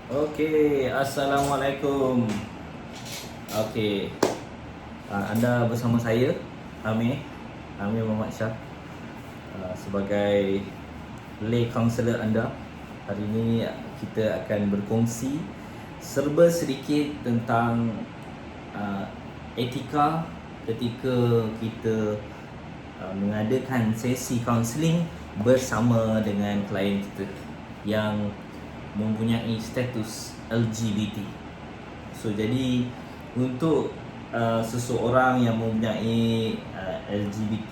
Okey, Assalamualaikum. Okey, anda bersama saya, Amir Muhammad Shah, sebagai lay counselor anda. Hari ini kita akan berkongsi serba sedikit tentang etika ketika kita mengadakan sesi kaunseling bersama dengan klien kita yang mempunyai status LGBT. So jadi untuk seseorang yang mempunyai LGBT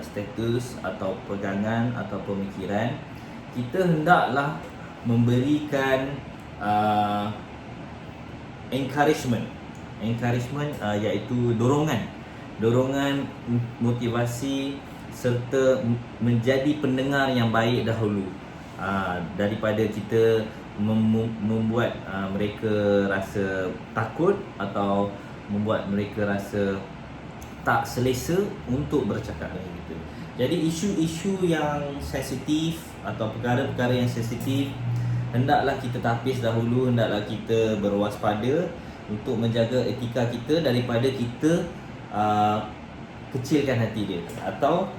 status atau pegangan atau pemikiran, kita hendaklah memberikan uh, encouragement iaitu dorongan motivasi serta menjadi pendengar yang baik dahulu, daripada kita membuat mereka rasa takut atau membuat mereka rasa tak selesa untuk bercakap lagi gitu. Jadi isu-isu yang sensitif atau perkara-perkara yang sensitif hendaklah kita tapis dahulu, hendaklah kita berwaspada untuk menjaga etika kita daripada kita kecilkan hati dia atau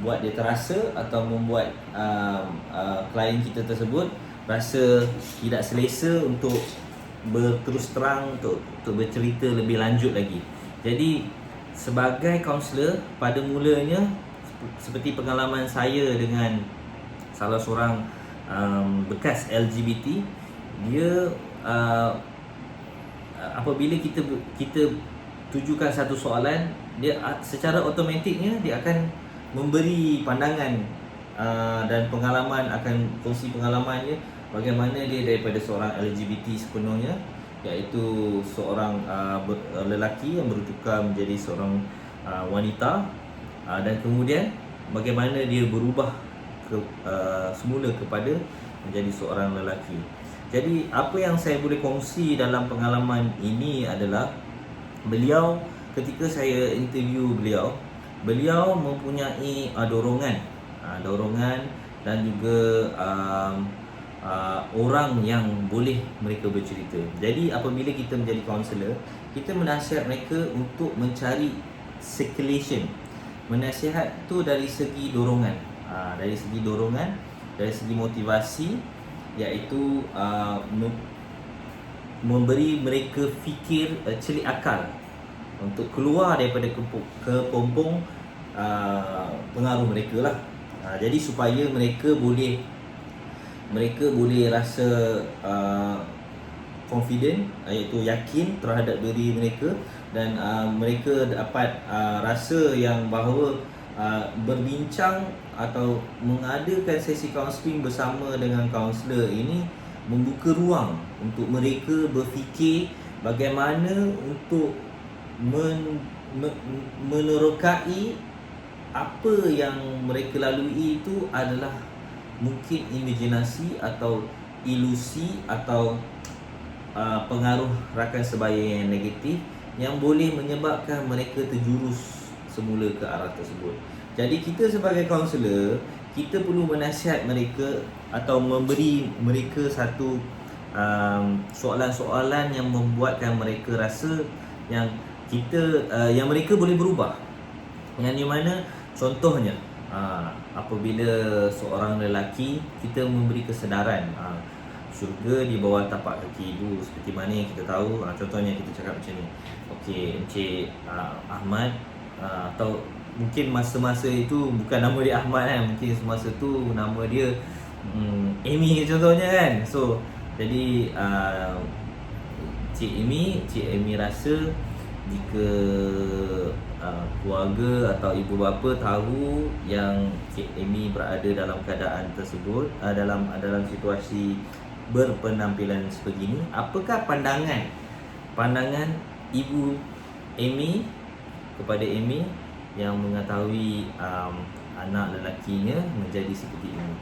buat dia terasa atau membuat klien kita tersebut rasa tidak selesa untuk berterus terang, untuk bercerita lebih lanjut lagi. Jadi sebagai kaunselor, pada mulanya seperti pengalaman saya dengan salah seorang bekas LGBT, dia apabila kita tujukan satu soalan, dia secara automatiknya dia akan memberi pandangan dan pengalaman, akan kongsi pengalamannya bagaimana dia daripada seorang LGBT sepenuhnya, iaitu seorang lelaki yang bertukar menjadi seorang wanita, dan kemudian bagaimana dia berubah semula kepada menjadi seorang lelaki. Jadi apa yang saya boleh kongsi dalam pengalaman ini adalah, beliau, ketika saya interview beliau mempunyai dorongan dan juga orang yang boleh mereka bercerita. Jadi apabila kita menjadi kaunselor, kita menasihat mereka untuk mencari circulation. Menasihat tu dari segi dorongan, dari segi motivasi, iaitu memberi mereka fikir, celik akal untuk keluar daripada kepompong pengaruh mereka lah. Jadi supaya mereka boleh rasa confident, iaitu yakin terhadap diri mereka, dan mereka dapat rasa yang bahawa berbincang atau mengadakan sesi kaunseling bersama dengan kaunselor ini membuka ruang untuk mereka berfikir bagaimana untuk menerokai apa yang mereka lalui itu adalah mungkin imajinasi atau ilusi atau pengaruh rakan sebaya yang negatif yang boleh menyebabkan mereka terjurus semula ke arah tersebut. Jadi kita sebagai kaunselor, kita perlu menasihat mereka atau memberi mereka satu soalan-soalan yang membuatkan mereka rasa yang yang mereka boleh berubah. Yang di mana contohnya, apabila seorang lelaki, kita memberi kesedaran syurga di bawah tapak kaki ibu, seperti mana yang kita tahu. Contohnya kita cakap macam ni, okey, Encik Ahmad, atau mungkin masa-masa itu bukan nama dia Ahmad kan, mungkin semasa tu nama dia Amy contohnya kan. So jadi Cik Amy rasa jika keluarga atau ibu bapa tahu yang Cik Amy berada dalam keadaan tersebut, dalam situasi berpenampilan sebegini, apakah pandangan ibu Amy kepada Amy yang mengetahui anak lelakinya menjadi seperti ini?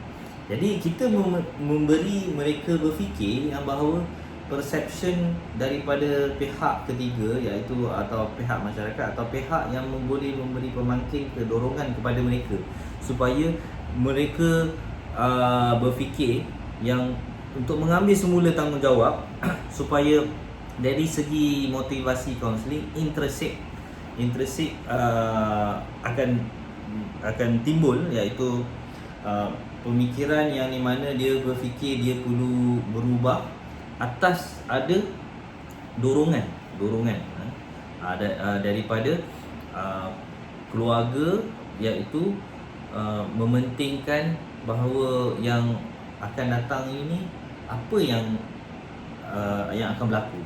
Jadi kita memberi mereka berfikir yang bahawa perception daripada pihak ketiga, iaitu atau pihak masyarakat atau pihak yang boleh memberi pemangkin kedorongan kepada mereka supaya mereka berfikir yang untuk mengambil semula tanggungjawab supaya dari segi motivasi kaunseling intrinsic akan timbul, iaitu pemikiran yang di mana dia berfikir dia perlu berubah atas ada dorongan daripada keluarga, iaitu mementingkan bahawa yang akan datang ini apa yang akan berlaku.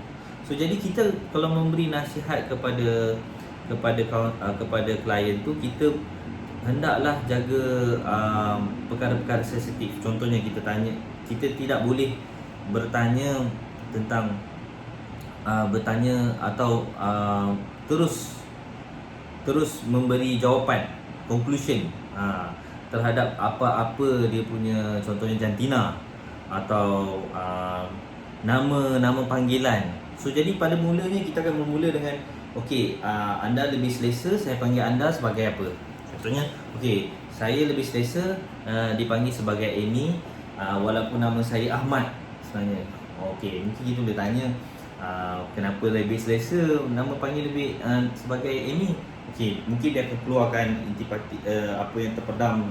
So jadi kita kalau memberi nasihat kepada klien tu, kita hendaklah jaga perkara-perkara sensitif. Contohnya kita tidak boleh bertanya tentang bertanya atau terus memberi jawapan, conclusion terhadap apa-apa dia punya, contohnya jantina atau nama panggilan. So jadi pada mulanya kita akan bermula dengan okey, anda lebih selesa saya panggil anda sebagai apa? Contohnya, okey, saya lebih selesa dipanggil sebagai Amy, walaupun nama saya Ahmad sebenarnya. Okey, mungkin kita boleh tanya kenapa lebih selesa nama panggil lebih sebagai Amy. Okey, mungkin dia akan keluarkan intipati apa yang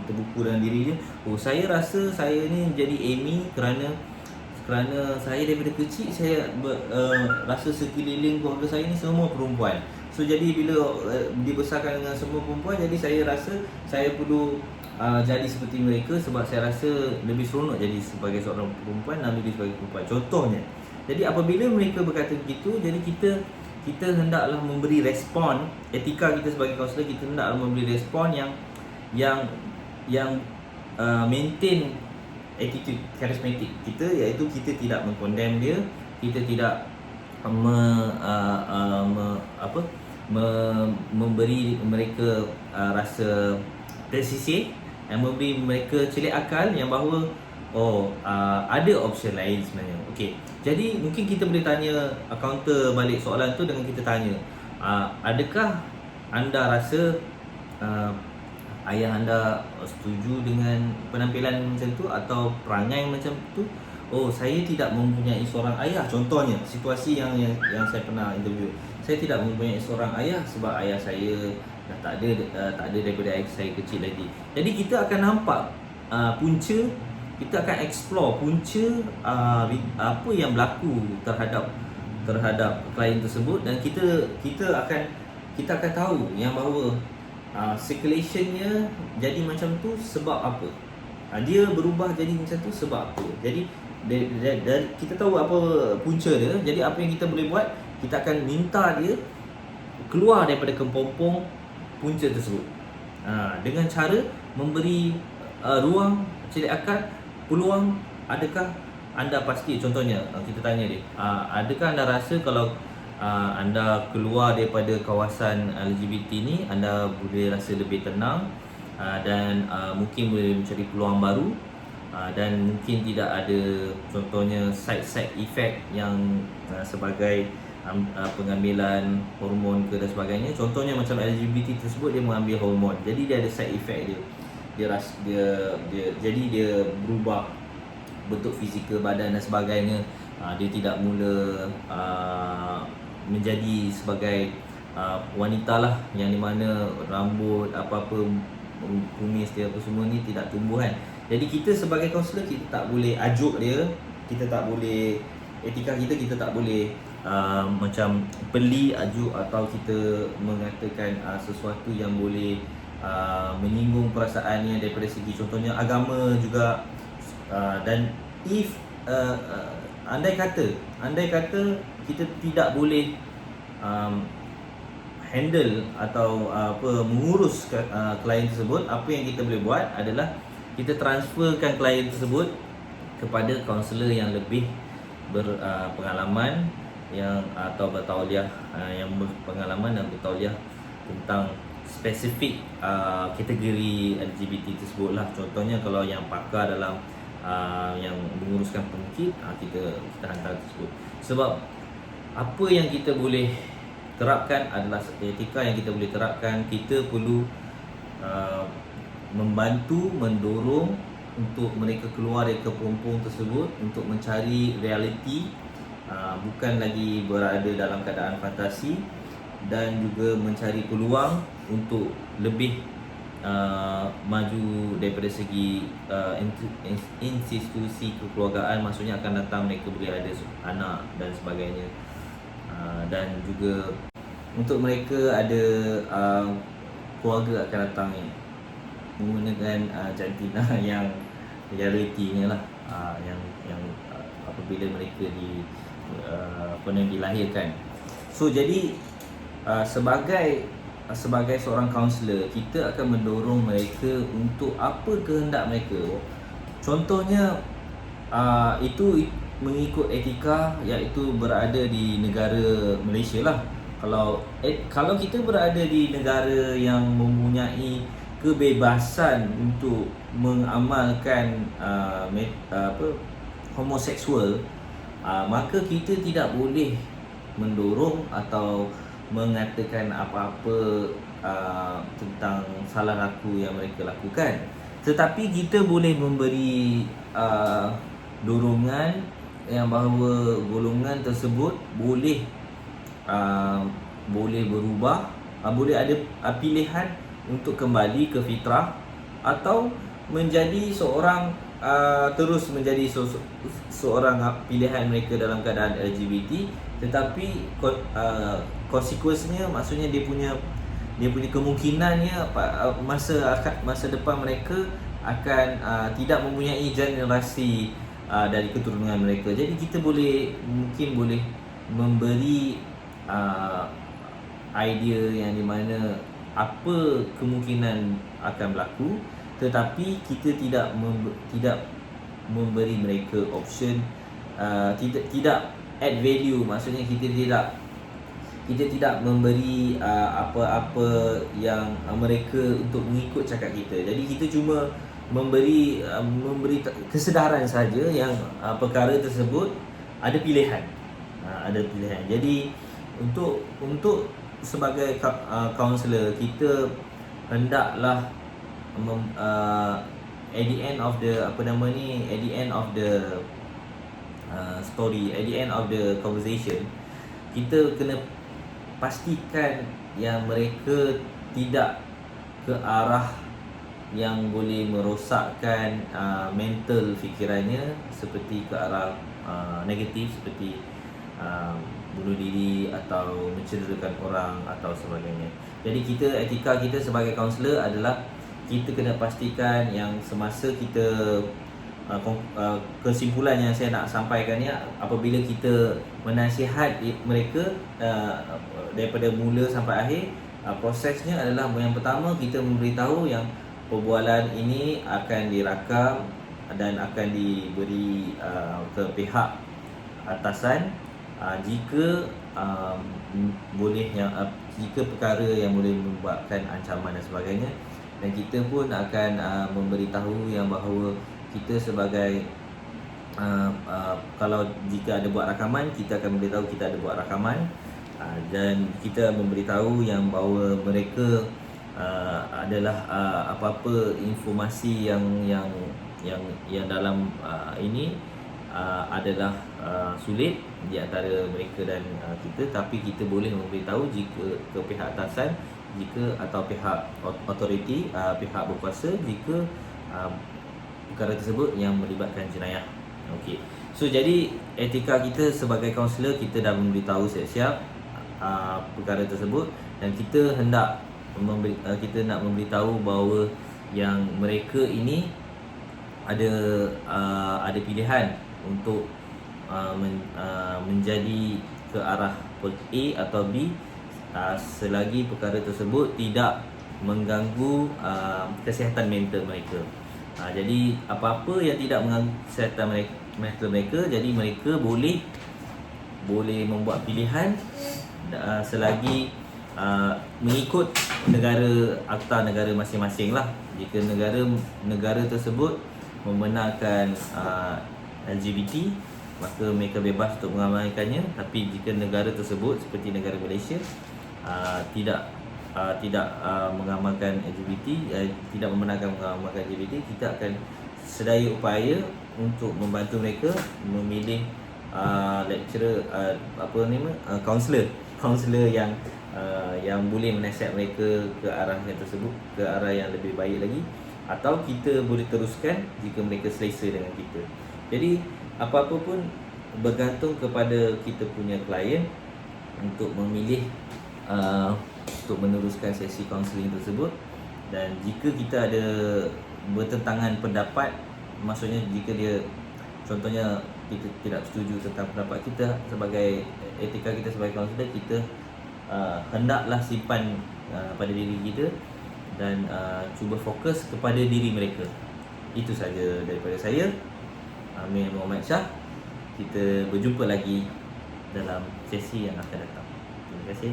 terbuku dalam diri dia. Oh, saya rasa saya ni jadi Amy kerana saya daripada kecil saya rasa sekeliling keluarga saya ni semua perempuan. So jadi bila dibesarkan dengan semua perempuan, jadi saya rasa saya perlu jadi seperti mereka sebab saya rasa lebih seronok jadi sebagai seorang perempuan dan lebih sebagai perempuan. Contohnya. Jadi apabila mereka berkata begitu, jadi kita hendaklah memberi respon, etika kita sebagai kaunselor, kita hendaklah memberi respon yang maintain attitude charismatic kita, iaitu kita tidak mengkondem dia, kita tidak memberi mereka rasa tersisih, dan memberi mereka celik akal yang bahawa ada option lain sebenarnya. Okey, jadi mungkin kita boleh tanya, counter balik soalan tu dengan kita tanya, adakah anda rasa ayah anda setuju dengan penampilan macam tu atau perangai macam tu? Oh, saya tidak mempunyai seorang ayah. Contohnya, situasi yang saya pernah interview. Saya tidak mempunyai seorang ayah sebab ayah saya dah tak ada daripada saya kecil lagi. Jadi kita akan nampak punca, kita akan explore punca apa yang berlaku terhadap klien tersebut, dan kita akan tahu yang bahawa circulationnya jadi macam tu sebab apa, dia berubah jadi macam tu sebab apa. Jadi kita tahu apa punca dia. Jadi apa yang kita boleh buat, kita akan minta dia keluar daripada kepompong punca tersebut dengan cara memberi ruang celik akal, peluang. Adakah anda pasti, contohnya kita tanya dia, adakah anda rasa kalau anda keluar daripada kawasan LGBT ni, anda boleh rasa lebih tenang dan mungkin boleh mencari peluang baru, dan mungkin tidak ada contohnya side effect yang sebagai pengambilan hormon ke dan sebagainya. Contohnya macam LGBT tersebut, dia mengambil hormon, jadi dia ada side effect jadi dia berubah bentuk fizikal badan dan sebagainya. Dia tidak mula menjadi sebagai wanita lah, yang di mana rambut apa-apa, kumis dia apa semua ni tidak tumbuh kan. Jadi kita sebagai kaunselor, kita tak boleh ajuk dia, kita tak boleh, etika kita tak boleh macam peli, ajuk, atau kita mengatakan sesuatu yang boleh menyinggung perasaannya daripada segi contohnya agama juga. Dan if andai kata kita tidak boleh handle atau mengurus klien tersebut, apa yang kita boleh buat adalah kita transferkan klien tersebut kepada kaunselor yang lebih berpengalaman, yang atau bertauliah, yang berpengalaman dan bertauliah tentang spesifik kategori LGBT tersebut lah. Contohnya kalau yang pakar dalam yang menguruskan pengikut, kita hantar tersebut. Sebab apa yang kita boleh terapkan adalah etika yang kita boleh terapkan. Kita perlu membantu, mendorong untuk mereka keluar dari kepompong tersebut untuk mencari realiti, bukan lagi berada dalam keadaan fantasi, dan juga mencari peluang untuk lebih maju daripada segi institusi kekeluargaan. Maksudnya akan datang mereka boleh ada anak dan sebagainya, dan juga untuk mereka ada keluarga akan datang menggunakan jantina yang realitinya lah, yang apabila mereka dilahirkan. So jadi sebagai seorang kaunselor, kita akan mendorong mereka untuk apa kehendak mereka. Contohnya itu mengikut etika, iaitu berada di negara Malaysia lah. Kalau kita berada di negara yang mempunyai kebebasan untuk mengamalkan homoseksual, maka kita tidak boleh mendorong atau mengatakan apa-apa tentang salah laku yang mereka lakukan. Tetapi kita boleh memberi dorongan yang bahawa golongan tersebut boleh berubah, boleh ada pilihan untuk kembali ke fitrah atau menjadi seorang terus menjadi seorang pilihan mereka dalam keadaan LGBT. Tetapi konsekuensinya, maksudnya dia punya kemungkinannya masa depan mereka akan tidak mempunyai generasi dari keturunan mereka. Jadi kita mungkin boleh memberi idea yang di mana apa kemungkinan akan berlaku, tetapi kita tidak memberi mereka option, tidak add value. Maksudnya kita tidak memberi apa-apa yang mereka untuk mengikut cakap kita. Jadi kita cuma memberi kesedaran saja yang perkara tersebut ada pilihan. Jadi untuk sebagai kaunselor, kita hendaklah at the end of the story, at the end of the conversation, kita kena pastikan yang mereka tidak ke arah yang boleh merosakkan mental fikirannya, seperti ke arah negatif, seperti bunuh diri atau mencederakan orang atau sebagainya. Jadi etika kita sebagai kaunselor adalah kita kena pastikan yang semasa kita kesimpulan yang saya nak sampaikan ni, apabila kita menasihat mereka daripada mula sampai akhir, prosesnya adalah yang pertama, kita memberitahu yang perbualan ini akan dirakam dan akan diberi ke pihak atasan jika jika perkara yang boleh membuatkan ancaman dan sebagainya. Dan kita pun akan memberitahu yang bahawa kita sebagai kalau jika ada buat rakaman, kita akan memberitahu kita ada buat rakaman, dan kita memberitahu yang bahawa mereka adalah apa-apa informasi yang dalam ini adalah sulit di antara mereka dan kita, tapi kita boleh memberitahu jika ke pihak atasan, atau pihak authority, pihak berkuasa, jika perkara tersebut yang melibatkan jenayah. Okey. So jadi etika kita sebagai kaunselor, kita dah memberitahu siap-siap perkara tersebut, dan kita nak memberitahu bahawa yang mereka ini ada pilihan untuk menjadi ke arah A atau B, selagi perkara tersebut tidak mengganggu kesihatan mental mereka. Jadi apa-apa yang tidak mengganggu kesihatan mental mereka, jadi mereka boleh membuat pilihan selagi mengikut akta negara masing-masing lah. Jika negara tersebut membenarkan LGBT, maka mereka bebas untuk mengamalkannya. Tapi jika negara tersebut seperti negara Malaysia tidak mengamalkan LGBT, tidak membenarkan mengamalkan LGBT, kita akan sedaya upaya untuk membantu mereka memilih lecturer, kaunselor yang boleh menasihat mereka ke arah yang tersebut, ke arah yang lebih baik lagi, atau kita boleh teruskan jika mereka selesa dengan kita. Jadi apa-apa pun bergantung kepada kita punya klien untuk memilih untuk meneruskan sesi kaunseling tersebut. Dan jika kita ada bertentangan pendapat, maksudnya jika dia contohnya kita tidak setuju tentang pendapat kita sebagai etika kita sebagai kaunselor, kita hendaklah simpan pada diri kita dan cuba fokus kepada diri mereka. Itu saja daripada saya, Amir Muhammad Shah. Kita berjumpa lagi dalam sesi yang akan datang. Terima kasih.